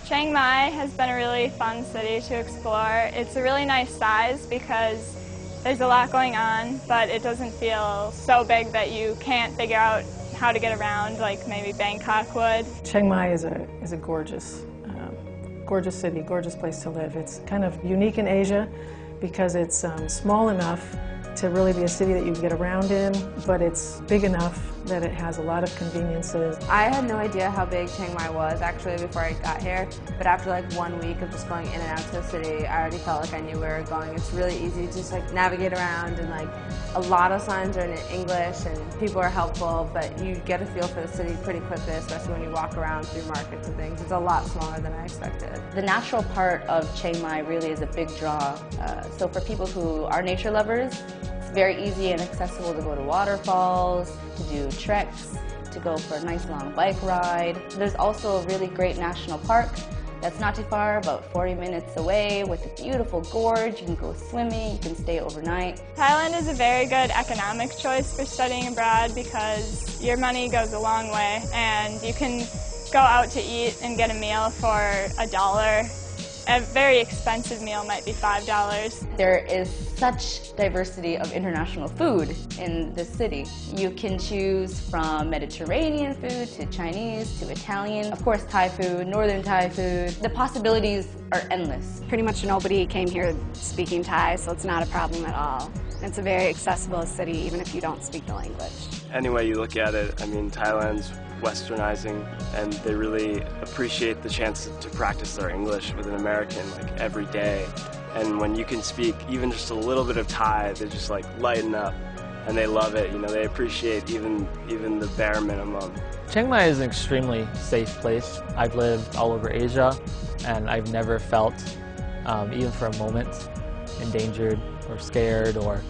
Chiang Mai has been a really fun city to explore. It's a really nice size because there's a lot going on, but it doesn't feel so big that you can't figure out how to get around like maybe Bangkok would. Chiang Mai is a gorgeous, gorgeous city, gorgeous place to live. It's kind of unique in Asia because it's small enough to really be a city that you can get around in, but it's big enough that it has a lot of conveniences. I had no idea how big Chiang Mai was actually before I got here, but after like 1 week of just going in and out to the city, I already felt like I knew where we were going. It's really easy to just like navigate around, and like a lot of signs are in English and people are helpful, but you get a feel for the city pretty quickly, especially when you walk around through markets and things. It's a lot smaller than I expected. The natural part of Chiang Mai really is a big draw. So for people who are nature lovers, it's very easy and accessible to go to waterfalls, to do treks, to go for a nice long bike ride. There's also a really great national park that's not too far, about 40 minutes away, with a beautiful gorge. You can go swimming, you can stay overnight. Thailand is a very good economic choice for studying abroad because your money goes a long way and you can go out to eat and get a meal for $1. A very expensive meal might be $5. There is such diversity of international food in this city. You can choose from Mediterranean food to Chinese to Italian, of course Thai food, northern Thai food. The possibilities are endless. Pretty much nobody came here speaking Thai, so it's not a problem at all. It's a very accessible city even if you don't speak the language. Any way you look at it, I mean, Thailand's westernizing, and they really appreciate the chance to practice their English with an American like every day. And when you can speak even just a little bit of Thai, they just like lighten up and they love it. You know, they appreciate even the bare minimum. Chiang Mai is an extremely safe place. I've lived all over Asia and I've never felt, even for a moment, endangered or scared or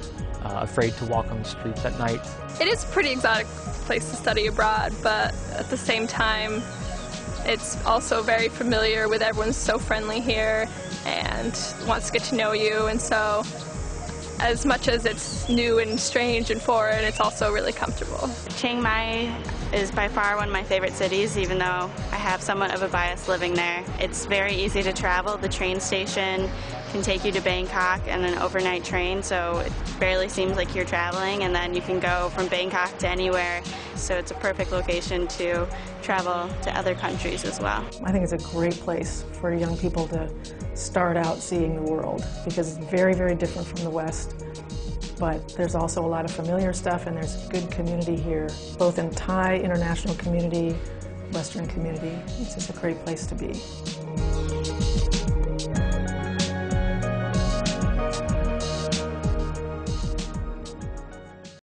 afraid to walk on the streets at night. It is a pretty exotic place to study abroad, but at the same time it's also very familiar with everyone's so friendly here and wants to get to know you, and so as much as it's new and strange and foreign, it's also really comfortable. Chiang Mai is by far one of my favorite cities, even though I have somewhat of a bias living there. It's very easy to travel. The train station can take you to Bangkok and an overnight train, so it barely seems like you're traveling, and then you can go from Bangkok to anywhere, so it's a perfect location to travel to other countries as well. I think it's a great place for young people to start out seeing the world because it's very, very different from the West. But there's also a lot of familiar stuff, and there's good community here, both in Thai international community, Western community. It's just a great place to be.